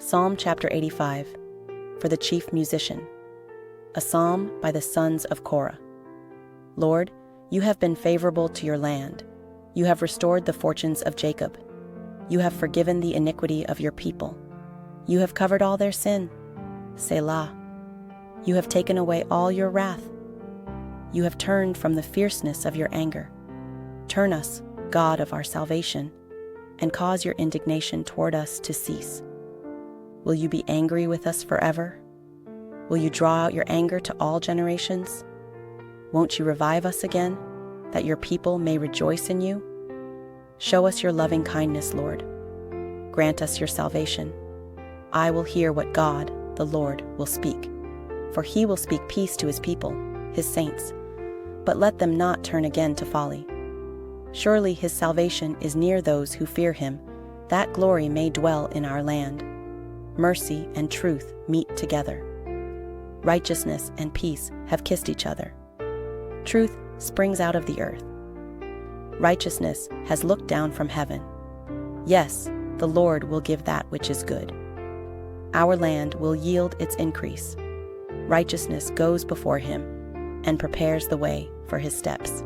Psalm chapter 85, for the chief musician. A psalm by the sons of Korah. Lord, you have been favorable to your land. You have restored the fortunes of Jacob. You have forgiven the iniquity of your people. You have covered all their sin. Selah. You have taken away all your wrath. You have turned from the fierceness of your anger. Turn us, God of our salvation, and cause your indignation toward us to cease. Will you be angry with us forever? Will you draw out your anger to all generations? Won't you revive us again, that your people may rejoice in you? Show us your loving kindness, Lord. Grant us your salvation. I will hear what God, the Lord, will speak. For he will speak peace to his people, his saints. But let them not turn again to folly. Surely his salvation is near those who fear him, that glory may dwell in our land. Mercy and truth meet together. Righteousness and peace have kissed each other. Truth springs out of the earth. Righteousness has looked down from heaven. Yes, the Lord will give that which is good. Our land will yield its increase. Righteousness goes before him and prepares the way for his steps.